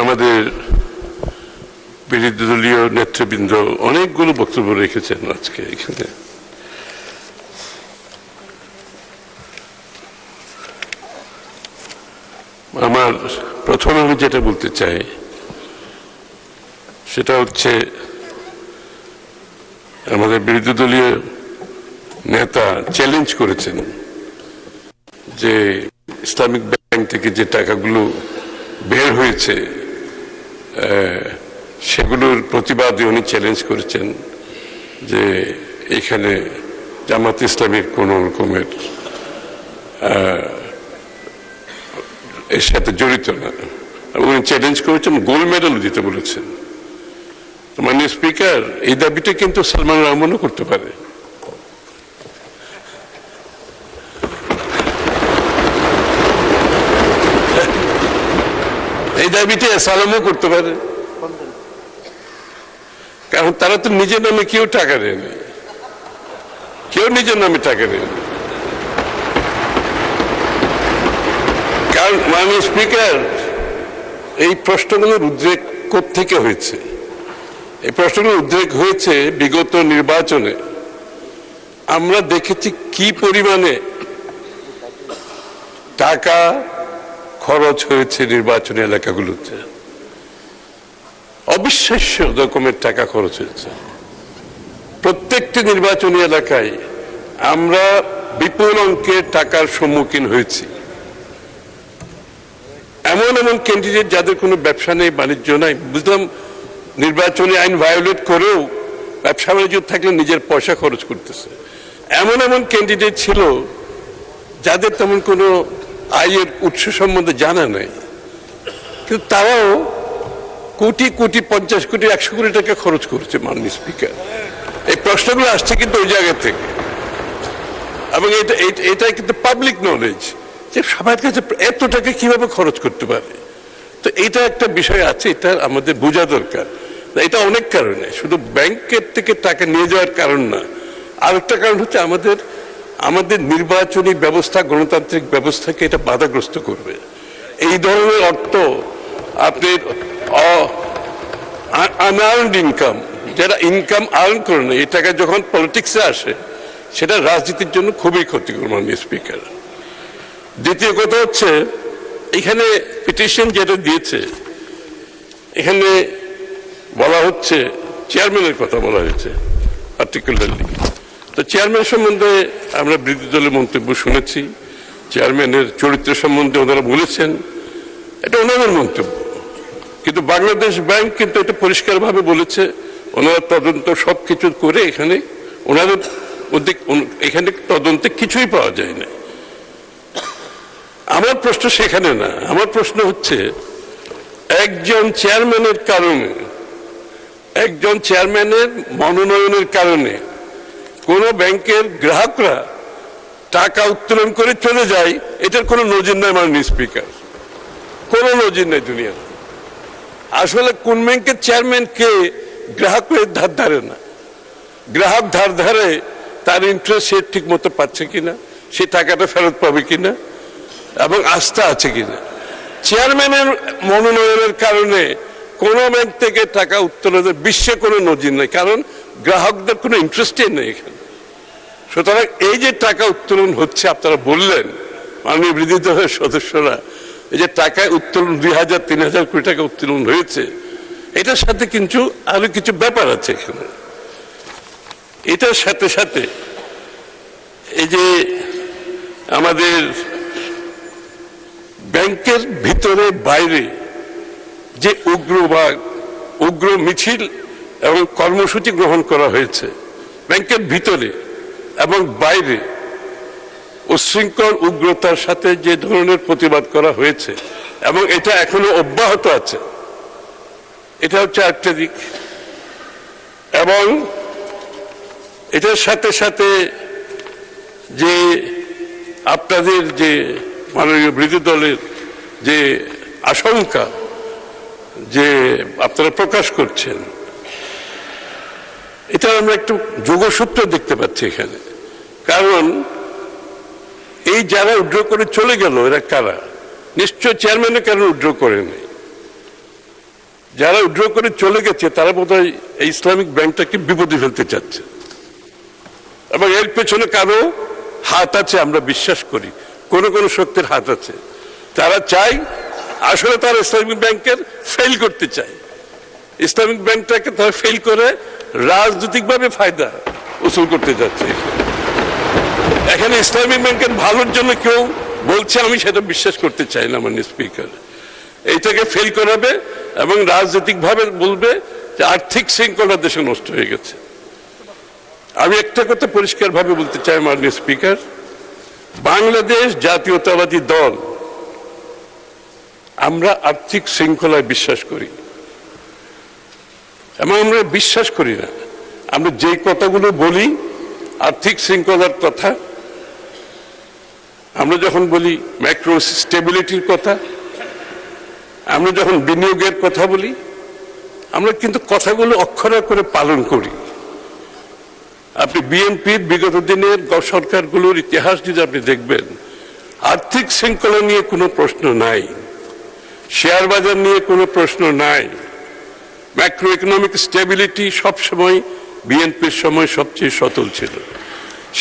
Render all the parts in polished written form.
আমাদের বিরোধী দলীয় নেতৃবৃন্দ অনেকগুলো বক্তব্য রেখেছেন আজকে এখানে। আমার প্রথমে আমি যেটা বলতে চাই সেটা হচ্ছে আমাদের বিরোধী দলীয় নেতা চ্যালেঞ্জ করেছেন যে ইসলামিক ব্যাংক থেকে যে টাকাগুলো বের হয়েছে সেগুলোর প্রতিবাদে উনি চ্যালেঞ্জ করেছেন যে এখানে জামাত ইসলামের কোন রকমের এর সাথে জড়িত না। উনি চ্যালেঞ্জ করেছেন, গোল্ড মেডেল দিতে বলেছেন। মাননীয় স্পিকার, এই দাবিটা কিন্তু সালমান রহমানও করতে পারে। এই দাবিটা সালামও করতে পারে, কারণ তারা তো নিজের নামে কেউ টাকা দেয়নি, কেউ নিজের নামে টাকা দেয়নি। কারণ মাননীয় স্পিকার, এই প্রশ্নগুলোর উদ্রেক কোত্থেকে হয়েছে? এই প্রশ্নগুলোর উদ্রেক হয়েছে বিগত নির্বাচনে। আমরা দেখেছি কি পরিমাণে টাকা খরচ হয়েছে নির্বাচনী এলাকাগুলোতে, অবিশ্বাস্য রকমের টাকা খরচ হয়েছে। প্রত্যেকটি নির্বাচনী এলাকায় আমরা বিপুল অঙ্কের টাকার সম্মুখীন হয়েছি। এমন এমন ক্যান্ডিডেট যাদের কোনো ব্যবসা নেই, বাণিজ্য নাই, বুঝলাম নির্বাচনী আইন ভায়োলেট করেও ব্যবসা বাণিজ্য থাকলে নিজের পয়সা খরচ করতেছে। এমন এমন ক্যান্ডিডেট ছিল যাদের তেমন কোনো আয়ের উৎস সম্বন্ধে জানা নেই, কিন্তু তারাও কোটি কোটি, 50 কোটি, 100 কোটি টাকা খরচ করেছে। মাননীয় স্পিকার, এই প্রশ্নগুলো আসছে কিন্তু ওই জায়গা থেকে, এবং এটা কিন্তু পাবলিক নলেজ যে সবার কাছে এত টাকা কিভাবে খরচ করতে পারে। তো এটা একটা বিষয় আছে, এটা আমাদের বোঝা দরকার। এটা অনেক কারণে, শুধু ব্যাংকের থেকে টাকা নিয়ে যাওয়ার কারণ না। আরেকটা কারণ হচ্ছে আমাদের নির্বাচনী ব্যবস্থা, গণতান্ত্রিক ব্যবস্থাকে এটা বাধাগ্রস্ত করবে। এই ধরনের অর্থ আপনি আনআর্নড ইনকাম, যারা ইনকাম আর্ন করে না, এই টাকা যখন পলিটিক্সে আসে সেটা রাজনীতির জন্য খুবই ক্ষতিকর। মাননীয় স্পিকার, দ্বিতীয় কথা হচ্ছে এখানে পিটিশন যেটা দিয়েছে, এখানে বলা হচ্ছে চেয়ারম্যানের কথা বলা হয়েছে পার্টিকুলারলি। তো চেয়ারম্যান সম্বন্ধে আমরা বিরোধী দলের মন্তব্য শুনেছি, চেয়ারম্যানের চরিত্র সম্বন্ধে ওনারা বলেছেন, এটা ওনাদের মন্তব্য। কিন্তু বাংলাদেশ ব্যাংক কিন্তু এটা পরিষ্কারভাবে বলেছে, ওনারা তদন্ত সবকিছু করে এখানে ওনাদের এখানে তদন্তে কিছুই পাওয়া যায় না। আমার প্রশ্ন সেখানে না, আমার প্রশ্ন হচ্ছে একজন চেয়ারম্যানের কারণে, একজন চেয়ারম্যানের মনোনয়নের কারণে কোন ব্যাংকের গ্রাহকরা টাকা উত্তোলন করে চলে যায়, এটার কোনো নজির নাই। মাননীয় স্পিকার, কোনো নজির নাই দুনিয়াতে। আসলে কোন ব্যাংকের চেয়ারম্যান কে গ্রাহকের ধার ধারে না, গ্রাহক ধার ধারে, তার ইন্টারেস্ট সে ঠিক মতো পাচ্ছে কিনা, সে টাকাটা ফেরত পাবে কিনা, এবং আস্থা আছে কিনা। চেয়ারম্যানের মনোনয়নের কারণে কোন ব্যাংক থেকে টাকা উত্তোলনের বিশ্বে কোনো নজির নেই, কারণ গ্রাহকদের কোনো ইন্টারেস্টই নেই এখানে। সুতরাং এই যে টাকা উত্তোলন হচ্ছে, আপনারা বললেন মাননীয় বিরোধী দলের সদস্যরা, এই যে টাকায় উত্তোলন 2000-3000 কোটি টাকা উত্তোলন হয়েছে, এটার সাথে কিন্তু আরো কিছু ব্যাপার আছে এখানে। এটার সাথে সাথে এই যে আমাদের ব্যাংকের ভিতরে বাইরে যে উগ্র মিছিল এবং কর্মসূচি গ্রহণ করা হয়েছে, ব্যাংকের ভিতরে এবং বাইরে উচ্ছৃঙ্খল উগ্রতার সাথে যে ধরনের প্রতিবাদ করা হয়েছে, এবং এটা এখনো অব্যাহত আছে, এটা হচ্ছে একটা দিক। এবং এটার সাথে সাথে যে আপনাদের যে মাননীয় বিরোধী দলের যে আশঙ্কা যে আপনারা প্রকাশ করছেন, এটা আমরা একটু যোগসূত্র দেখতে পাচ্ছি এখানে। কারণ এই যারা উইথড্র করে চলে গেল, এরা কারা? নিশ্চয় চেয়ারম্যানের কারণে উইথড্র করে নাই। যারা উইথড্র করে চলে গেছে তারা বোধহয় এই ইসলামিক ব্যাংকটাকে বিপদে ফেলতে চাচ্ছে, এবং এর পেছনে কারো হাত আছে আমরা বিশ্বাস করি, কোন কোন শক্তির হাত আছে। তারা চায়, আসলে তারা ইসলামিক ব্যাংকের ফেল করতে চায়, ইসলামিক ব্যাংকটাকে তারা ফেল করে রাজনৈতিকভাবে ফায়দা উসুল করতে যাচ্ছে। এখানে ইসলামিক ব্যাংকের ভালোর জন্য কেউ বলছে, আমি সেটা বিশ্বাস করতে চাই না মাননীয় স্পিকার। এইটাকে ফেল করাবে এবং রাজনৈতিকভাবে বলবে যে আর্থিক শৃঙ্খলা দেশে নষ্ট হয়ে গেছে। আমি একটা কথা পরিষ্কার ভাবে বলতে চাই মাননীয় স্পিকার, বাংলাদেশ জাতীয়তাবাদী দল আমরা আর্থিক শৃঙ্খলায় বিশ্বাস করি, এবং আমরা বিশ্বাস করি না আমরা যে কথাগুলো বলি আর্থিক শৃঙ্খলার কথা, আমরা যখন বলি ম্যাক্রো স্টেবিলিটির কথা, আমরা যখন বিনিয়োগের কথা বলি, আমরা কিন্তু কথাগুলো অক্ষরে করে পালন করি। আপনি বিএনপির বিগত দিনের সরকারগুলোর ইতিহাস যদি আপনি দেখবেন, আর্থিক শৃঙ্খলা নিয়ে কোনো প্রশ্ন নাই, শেয়ার বাজার নিয়ে কোনো প্রশ্ন নাই, ম্যাক্রো ইকোনমিক স্টেবিলিটি সবসময় বিএনপির সময় সবচেয়ে সচল ছিল।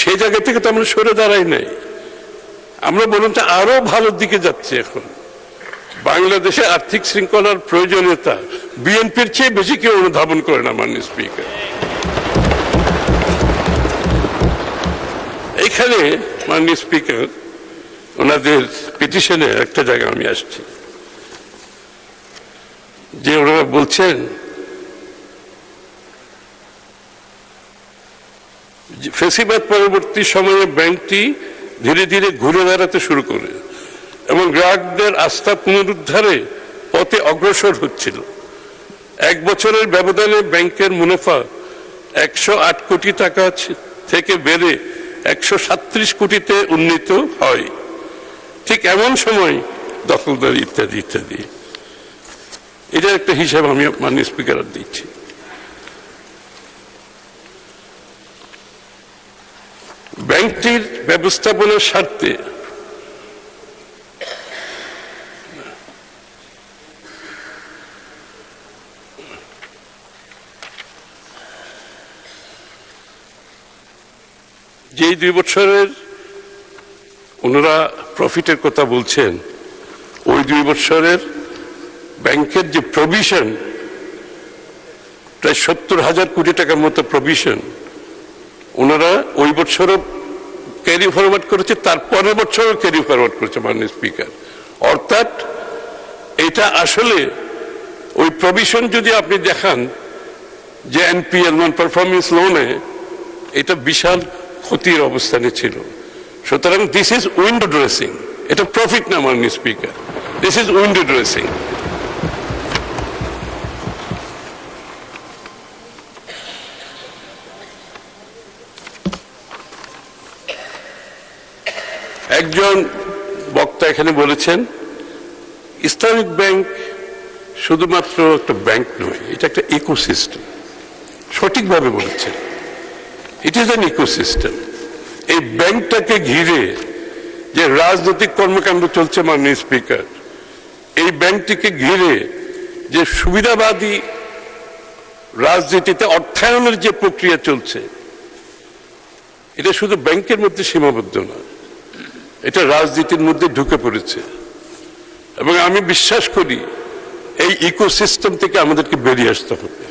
সেই জায়গা থেকে তো আমরা সরে দাঁড়াই নাই, আমরা বলুন তো আরো ভালোর দিকে যাচ্ছে। এখন বাংলাদেশে আর্থিক শৃঙ্খলার প্রয়োজনীয়তা বিএনপির চেয়ে বেশি কেউ অনুধাবন করে না মাননীয় স্পিকার। এখানে মাননীয় স্পিকার ওনাদের পিটিশনে একটা জায়গা আমি আসছি, যে ওনারা বলছেন ফেসিবাদ পরবর্তী সময়ে ব্যাংকটি ধীরে ধীরে ঘুরে দাঁড়াতে শুরু করে এবং গ্রাহকদের আস্থা পুনরুদ্ধারে পথে অগ্রসর হচ্ছিল। এক বছরের ব্যবধানে ব্যাংকের মুনাফা 108 কোটি টাকা থেকে বেড়ে 137 কোটিতে উন্নীত হয়। ঠিক এমন সময় দখলদারি ইত্যাদি ইত্যাদি, এটার একটা হিসাব আমি মাননীয় স্পিকার দিচ্ছি। ব্যাংকটির ব্যবস্থাপনার স্বার্থে যে 2 বছরের ওনারা প্রফিটের কথা বলছেন, ওই 2 বছরের ব্যাংকের যে প্রভিশন, প্রায় 70,000 কোটি টাকার মতো প্রভিশন ওনারা ওই বছরও ক্যারি ফরওয়ার্ড করেছে, তার পরের বছরও ক্যারি ফরওয়ার্ড করেছে মাননীয় স্পিকার। অর্থাৎ এটা আসলে ওই প্রভিশন যদি আপনি দেখান যে এনপিএল নন পারফরমেন্স লোনে, এটা বিশাল ক্ষতির অবস্থানে ছিল। সুতরাং দিস ইজ উইন্ডো ড্রেসিং, এটা প্রফিট না মাননীয় speaker, this is window dressing. একজন বক্তা এখানে বলেছেন ইসলামিক ব্যাংক শুধুমাত্র একটা ব্যাংক নয়, এটা একটা ইকোসিস্টেম। সঠিকভাবে বলেছেন, ইট ইজ অ্যান ইকোসিস্টেম। এই ব্যাংকটাকে ঘিরে যে রাজনৈতিক কর্মকাণ্ড চলছে মাননীয় স্পিকার, এই ব্যাংকটিকে ঘিরে যে সুবিধাবাদী রাজনীতিতে অর্থায়নের যে প্রক্রিয়া চলছে, এটা শুধু ব্যাংকের মধ্যে সীমাবদ্ধ না, এটা রাজনীতির মধ্যে ঢুকে পড়েছে। এবং আমি বিশ্বাস করি এই ইকোসিস্টেম থেকে আমাদেরকে বেরিয়ে আসতে হবে।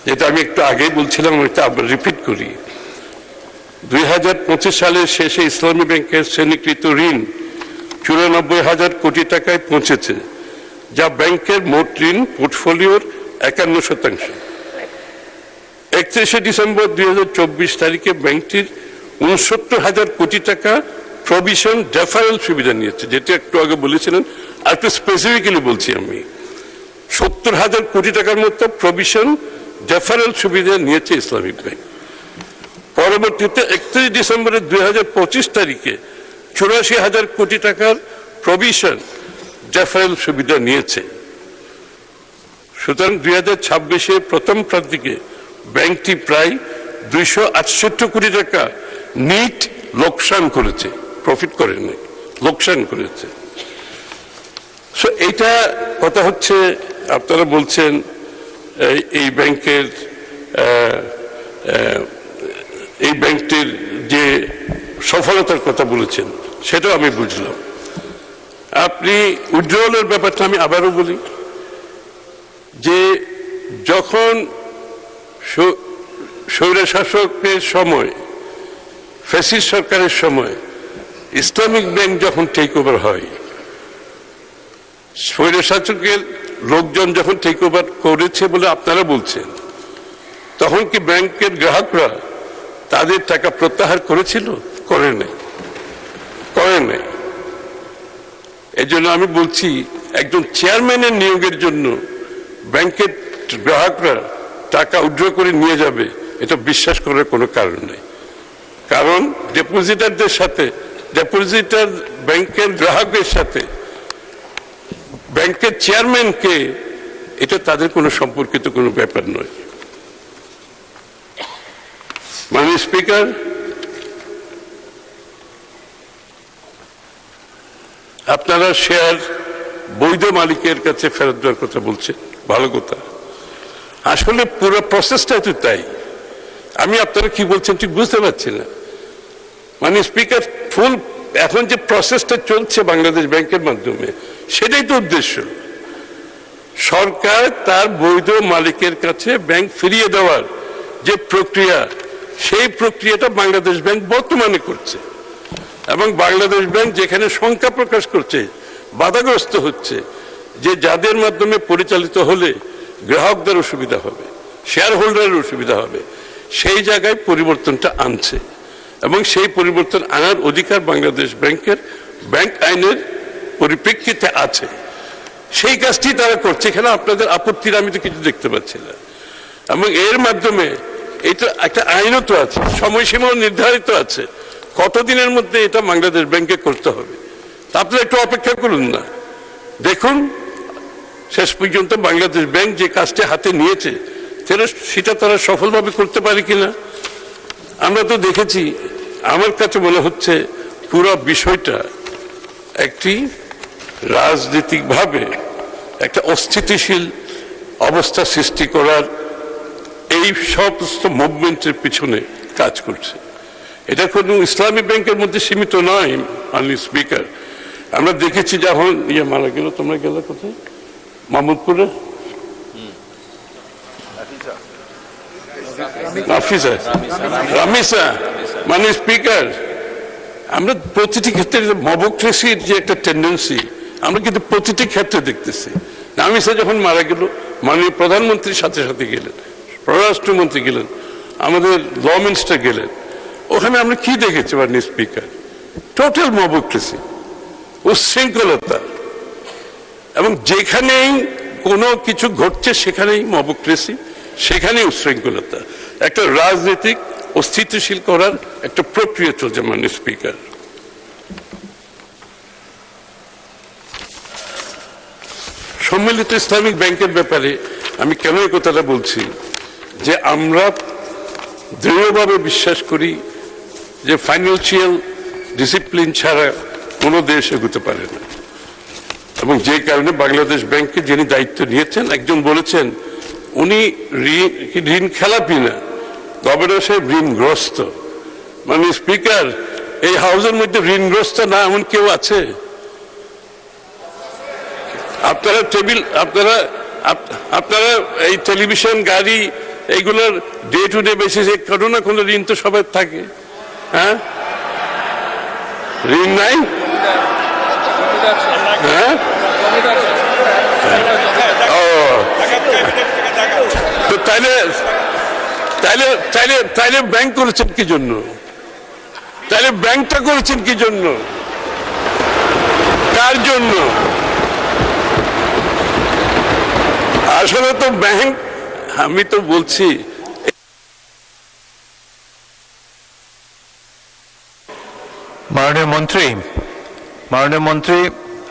যেটা আমি একটু আগেই বলছিলাম, এটা আবার রিপিট করি। 2025 সালের শেষে ইসলামী ব্যাংকের শ্রেণীকৃত ঋণ 94,000 কোটি টাকায় পৌঁছেছে, যা ব্যাংকের মোট ঋণ পোর্টফোলিওর 51%। 31শে ডিসেম্বর 2024 তারিখে ব্যাংকটির 69,000 কোটি টাকা প্রভিশন ডেফারেল সুবিধা নিয়েছে, যেটা একটু আগে বলেছিলেন। আর একটু স্পেসিফিক্যালি বলছি, আমি 70,000 কোটি টাকার মতো প্রভিশন ডেফারেল সুবিধা নিয়েছে ইসলামিক ব্যাংক। পরবর্তীতে 31 ডিসেম্বর 2025 তারিখে 84,000 কোটি টাকার প্রভিশন ডেফারেল সুবিধা নিয়েছে। সুতরাং 2026 প্রথম প্রান্তিকে ব্যাংকটি প্রায় 268 কোটি টাকা নিট লোকসান করেছে, প্রফিট করেনি, লোকসান করেছে। সো এইটা কথা হচ্ছে, আপনারা বলছেন এই ব্যাংকের এই ব্যাংকটির যে সফলতার কথা বলেছেন সেটাও আমি বুঝলাম। আপনি উইথড্রয়ালের ব্যাপারটা আমি আবারও বলি যে যখন স্বৈরশাসকের সময়, ফ্যাসিস্ট সরকারের সময় ইসলামিক ব্যাংক যখন টেক ওভার হয়, স্বৈরশাসকের লোকজন যখন টেক ওভার করেছে বলে আপনারা বলছেন, তখন কি ব্যাংকের গ্রাহকরা তাদের টাকা প্রত্যাহার করেছিল? করে নাই। এই জন্য আমি বলছি, একজন চেয়ারম্যানের নিয়োগের জন্য ব্যাংকের গ্রাহকরা টাকা উইথড্র করে নিয়ে যাবে, এটা বিশ্বাস করার কোনো কারণ নেই। কারণ ডিপোজিটারদের সাথে, ডিপোজিটার ব্যাংকের গ্রাহকের সাথে ব্যাংকের চেয়ারম্যানকে, এটা তাদের কোনো সম্পর্কিত কোনো ব্যাপার নয়। মাননীয় স্পিকার, আপনারা শেয়ার বৈধ মালিকের কাছে ফেরত দেওয়ার কথা বলছেন, ভালো কথা। আসলে পুরো প্রসেসটা তো তাই। আমি আপনারা কি বলছেন ঠিক বুঝতে পারছি না। মানে স্পিকার, ফুল এখন যে প্রসেসটা চলছে বাংলাদেশ ব্যাংকের মাধ্যমে, সেটাই তো উদ্দেশ্য। সরকার তার বৈধ মালিকের কাছে ব্যাংক ফিরিয়ে দেওয়ার যে প্রক্রিয়া, সেই প্রক্রিয়াটা বাংলাদেশ ব্যাংক বর্তমানে করছে। এবং বাংলাদেশ ব্যাংক যেখানে শঙ্কা প্রকাশ করছে, বাধাগ্রস্ত হচ্ছে যে যাদের মাধ্যমে পরিচালিত হলে গ্রাহকদের অসুবিধা হবে, শেয়ার হোল্ডারের অসুবিধা হবে, সেই জায়গায় পরিবর্তনটা আনছে। এবং সেই পরিবর্তন আনার অধিকার বাংলাদেশ ব্যাংকের ব্যাংক আইনের পরিপ্রেক্ষিতে আছে। সেই কাজটি তারা করছে। এখানে আপনাদের আপত্তির আমি তো কিছু দেখতে পাচ্ছি না। এবং এর মাধ্যমে এটা একটা আইনও তো আছে, সময়সীমাও নির্ধারিত আছে, কতদিনের মধ্যে এটা বাংলাদেশ ব্যাংকে করতে হবে। আপনারা একটু অপেক্ষা করুন না, দেখুন শেষ পর্যন্ত বাংলাদেশ ব্যাংক যে কাজটা হাতে নিয়েছে সেটা তারা সফলভাবে করতে পারে কিনা। আমরা তো দেখেছি, আমার কাছে মনে হচ্ছে পুরো বিষয়টা একটি রাজনৈতিকভাবে একটা অস্থিতিশীল অবস্থা সৃষ্টি করার এই সমস্ত মুভমেন্টের পিছনে কাজ করছে। এটা কোনো ইসলামী ব্যাংকের মধ্যে সীমিত নয়। মাননীয় স্পিকার, আমরা দেখেছি যখন মারা গেল, তোমরা গেলে কোথায়, মাহমুদপুরে রামিসা। মানে স্পিকার, আমরা প্রতিটি ক্ষেত্রে মবক্রেসির যে একটা টেন্ডেন্সি, আমরা কিন্তু প্রতিটি ক্ষেত্রে দেখতেছি। রামিসা যখন মারা গেল, মাননীয় প্রধানমন্ত্রীর সাথে সাথে গেলেন, পররাষ্ট্রমন্ত্রী গেলেন, আমাদের ল মিনিস্টার গেলেন। ওখানে আমরা কি দেখেছি মাননীয় স্পিকার? Total mobocracy, উচ্ছৃঙ্খলতা। এবং যেখানেই কোনো কিছু ঘটছে সেখানেই মবক্রেসি, সেখানেই উচ্ছৃঙ্খলতা। একটা রাজনৈতিক অস্থিতিশীল করার একটা প্রক্রিয়া চলছে মাননীয় স্পিকার। সম্মিলিত ইসলামিক ব্যাংকের ব্যাপারে আমি কেন এই কথাটা বলছি, যে আমরা দৃঢ়ভাবে বিশ্বাস করি যে ফাইন্যান্সিয়াল ডিসিপ্লিন ছাড়া কোনো দেশ এগোতে পারে না। এবং যে কারণে বাংলাদেশ ব্যাংকে যিনি দায়িত্ব নিয়েছেন, একজন বলেছেন উনি ঋণ খেলাপি না, গভর্নর সাহেব ঋণগ্রস্ত। মানে স্পিকার, এই হাউসের মধ্যে ঋণগ্রস্ত না এমন কেউ আছে? আপনারা এই টেলিভিশন, গাড়ি, এইগুলোর ডে টু ডে বেসিসে কোনো না কোনো ঋণ তো সবার থাকে। হ্যাঁ, ঋণ নাই? হ্যাঁ, তো তাইলে ব্যাংক করেছেন কি জন্য? তাইলে ব্যাংকটা করেছেন কি জন্য? কার জন্য? আসলে তো ব্যাংক, আমি তো বলছি, মাননীয় মন্ত্রী,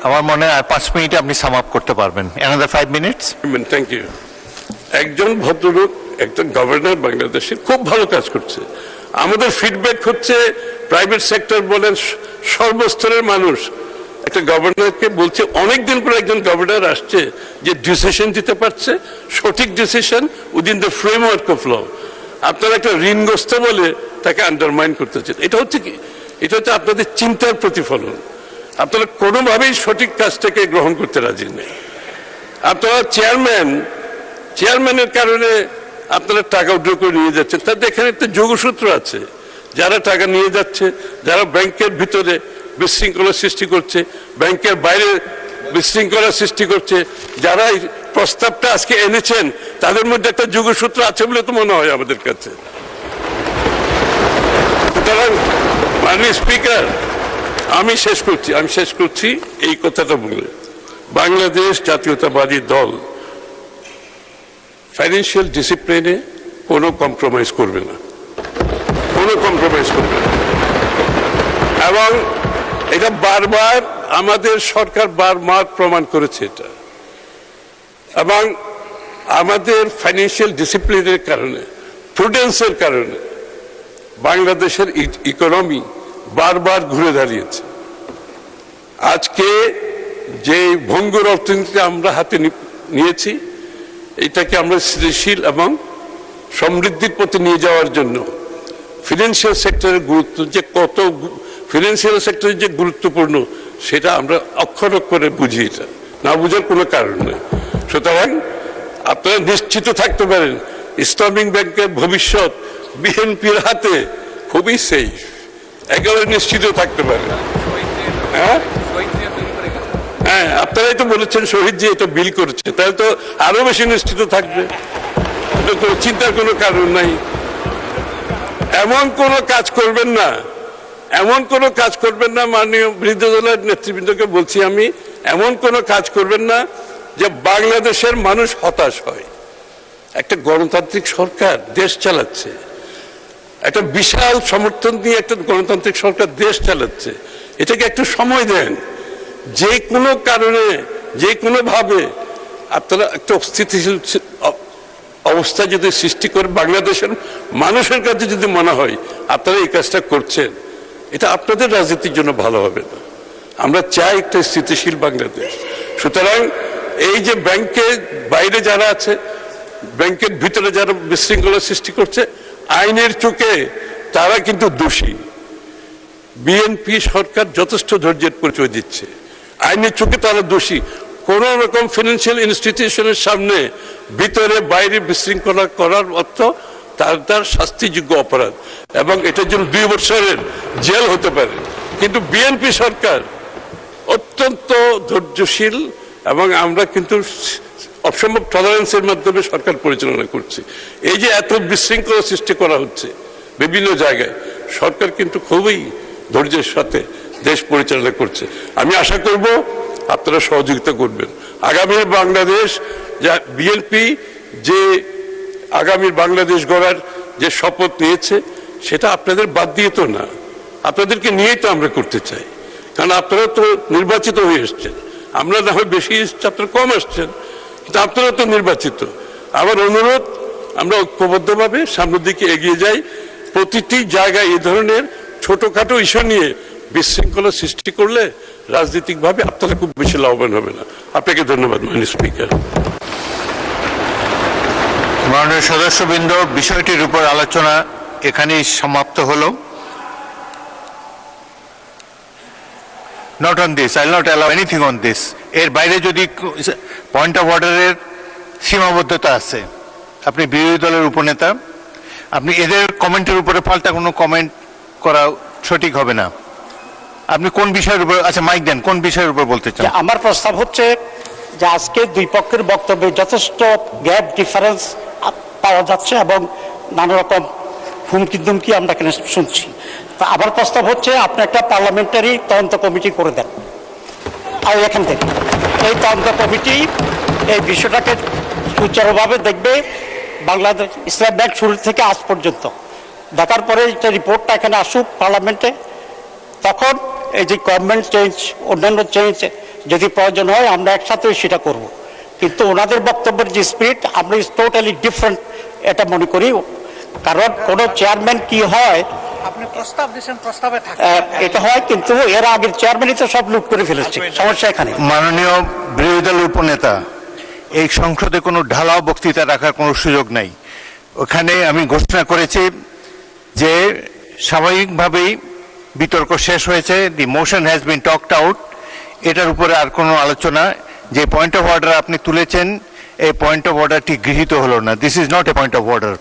আমার মনে হয় 5 মিনিটে আপনি সাম আপ করতে পারবেন। another 5 minutes. Thank you. একজন ভদ্রলোক, একজন গভর্নর বাংলাদেশের খুব ভালো কাজ করছে। আমাদের ফিডব্যাক হচ্ছে প্রাইভেট সেক্টর বলেন, সর্বস্তরের মানুষ একটা গভর্নরকে বলছে, অনেকদিন পর একজন গভর্নর আসছে যে ডিসিশন দিতে পারছে, সঠিক decision within the framework of law. আপনারা একটা ঋণগ্রস্ত বলে তাকে আন্ডারমাইন করতেছেন। এটা হচ্ছে কি? এটা হচ্ছে আপনাদের চিন্তার প্রতিফলন। আপনারা কোনোভাবেই সঠিক কাজটাকে গ্রহণ করতে রাজি নেই। আপনারা চেয়ারম্যানের কারণে আপনারা টাকা উইথড্র করে নিয়ে যাচ্ছেন। তাদের এখানে একটা যোগসূত্র আছে, যারা টাকা নিয়ে যাচ্ছে, যারা ব্যাংকের ভিতরে বিশৃঙ্খলা সৃষ্টি করছে, ব্যাংকের বাইরে বিশৃঙ্খলা সৃষ্টি করছে, যারা এই প্রস্তাবটা আজকে এনেছেন, তাদের মধ্যে একটা যোগসূত্র আছে বলে তো মনে হয় আমাদের কাছে। সুতরাং মাননীয় স্পিকার, আমি শেষ করছি এই কথাটা বলে, বাংলাদেশ জাতীয়তাবাদী দল ফাইন্যান্সিয়াল ডিসিপ্লিনে কোনো কম্প্রোমাইজ করবে না, এবং এটা বারবার আমাদের সরকার বারবার প্রমাণ করেছে এটা। এবং আমাদের ফাইন্যান্সিয়াল ডিসিপ্লিনের কারণে, প্রুডেন্সের কারণে বাংলাদেশের ইকোনমি বারবার ঘুরে দাঁড়িয়েছে। আজকে যে ভঙ্গুর অর্থনীতি আমরা হাতে নিয়েছি, এটাকে আমরা স্থিতিশীল এবং সমৃদ্ধির পথে নিয়ে যাওয়ার জন্য ফিনান্সিয়াল সেক্টরের গুরুত্ব ফিনান্সিয়াল সেক্টরের যে গুরুত্বপূর্ণ, সেটা আমরা অক্ষর অক্ষরে বুঝি। এটা না বুঝার কোনো কারণ নেই। সুতরাং আপনারা নিশ্চিত থাকতে পারেন, ইসলামিক ব্যাংকের ভবিষ্যৎ বিএনপির হাতে খুবই সেফ, একেবারে নিশ্চিত থাকতে পারেন। হ্যাঁ, আপনারাই তো বলেছেন শহীদ যে এটা বিল করেছে, তাহলে তো আরো বেশি নিশ্চিত থাকবে, চিন্তার কোনো কারণ নাই। এমন কোনো কাজ করবেন না, মাননীয় বিরোধী দলের নেতৃবৃন্দকে বলছি আমি, এমন কোনো কাজ করবেন না যে বাংলাদেশের মানুষ হতাশ হয়। একটা গণতান্ত্রিক সরকার দেশ চালাচ্ছে, একটা বিশাল সমর্থন দিয়ে একটা গণতান্ত্রিক সরকার দেশ চালাচ্ছে। এটাকে একটু সময় দেন। যে কোনো কারণে, যে কোনো ভাবে আপনারা একটা অস্থিতিশীল অবস্থা যদি সৃষ্টি করে বাংলাদেশের মানুষের কাছে যদি মনে হয় আপনারা এই কাজটা করছেন, এটা আপনাদের রাজনীতির জন্য ভালো হবে না। আমরা চাই একটা স্থিতিশীল বাংলাদেশ। সুতরাং এই যে ব্যাংকের বাইরে যারা আছে, ব্যাংকের ভিতরে যারা বিশৃঙ্খলা সৃষ্টি করছে, আইনের চোখে তারা কিন্তু দোষী। বিএনপি সরকার যথেষ্ট ধৈর্যের পরিচয় দিচ্ছে, আইনের চোখে তারা দোষী। কোন রকম ফিনান্সিয়াল ইনস্টিটিউশনের সামনে ভিতরে বাইরে বিশৃঙ্খলা করার অর্থ তার শাস্তিযোগ্য অপরাধ, এবং এটার জন্য 2 বছরের জেল হতে পারে। কিন্তু বিএনপি সরকার অত্যন্ত ধৈর্যশীল, এবং আমরা কিন্তু অসম্ভব টলারেন্সের মাধ্যমে সরকার পরিচালনা করছি। এই যে এত বিশৃঙ্খলা সৃষ্টি করা হচ্ছে বিভিন্ন জায়গায়, সরকার কিন্তু খুবই ধৈর্যের সাথে দেশ পরিচালনা করছে। আমি আশা করব আপনারা সহযোগিতা করবেন। আগামীর বাংলাদেশ, যা বিএনপি যে আগামীর বাংলাদেশ গড়ার যে শপথ নিয়েছে, সেটা আপনাদের বাদ দিয়ে তো না, আপনাদেরকে নিয়েই তো আমরা করতে চাই। কারণ আপনারা তো নির্বাচিত হয়ে এসছেন, আমরা না হয় বেশি এসছি, আপনারা কম আসছেন, কিন্তু আপনারা তো নির্বাচিত। আমার অনুরোধ, আমরা ঐক্যবদ্ধভাবে সামনের দিকে এগিয়ে যাই। প্রতিটি জায়গায় এই ধরনের ছোটখাটো ইস্যু নিয়ে বিশৃঙ্খলা সৃষ্টি করলে রাজনৈতিকভাবে আপনারা খুব বেশি লাভবান হবে না। আপনাকে ধন্যবাদ মাননীয় স্পিকার। মাননীয় সদস্যবৃন্দ, বিষয়টির উপর আলোচনা এখানেই সমাপ্ত হলো। Not on this, I will not allow anything on this. এর বাইরে যদি পয়েন্ট অফ অর্ডারের সীমাবদ্ধতা আছে, আপনি বিরোধী দলের উপনেতা, আপনি এদের কমেন্টের উপরে পাল্টা কোনো কমেন্ট করা সঠিক হবে না। আপনি কোন বিষয়ের উপর, আচ্ছা মাইক দেন, কোন বিষয়ের উপর বলতে চান? আমার প্রস্তাব হচ্ছে যে আজকে দুই পক্ষের বক্তব্যে যথেষ্ট গ্যাপ ডিফারেন্স পাওয়া যাচ্ছে, এবং নানা রকম হুমকি দুমকি আমরা এখানে শুনছি। তা আমার প্রস্তাব হচ্ছে আপনি একটা পার্লামেন্টারি তদন্ত কমিটি করে দেন, আর এখান থেকে এই তদন্ত কমিটি এই বিষয়টাকে সুচারুভাবে দেখবে। বাংলাদেশ ইসলাম ব্যাংক শুরু থেকে আজ পর্যন্ত দেখার পরে যে রিপোর্টটা এখানে আসুক পার্লামেন্টে, তখন এই যে গভর্নমেন্ট চেঞ্জ, অন্যান্য চেঞ্জ যদি প্রয়োজন হয় আমরা একসাথে সেটা করব। কিন্তু ওনাদের বক্তব্যের যে স্পিরিট, আমরা টোটালি ডিফারেন্ট এটা মনে করি। কারণ কোনো চেয়ারম্যান কি হয় আপনি প্রস্তাব দিয়েছেন, প্রস্তাবে থাকে এটা হয়, কিন্তু এর আগের চেয়ারম্যানই তো সব লুট করে ফেলেছে, সমস্যা এখানে। মাননীয় বিরোধী দলের উপনেতা, এই সংসদে কোনো ঢালাও বক্তৃতা রাখার কোনো সুযোগ নাই। ওখানে আমি ঘোষণা করেছি যে স্বাভাবিকভাবেই বিতর্ক শেষ হয়েছে, the motion has been talked out, এটার উপরে আর কোনো আলোচনা। যে পয়েন্ট অফ অর্ডার আপনি তুলেছেন, এই পয়েন্ট অফ অর্ডারটি গৃহীত হলো না। This is not a point of order.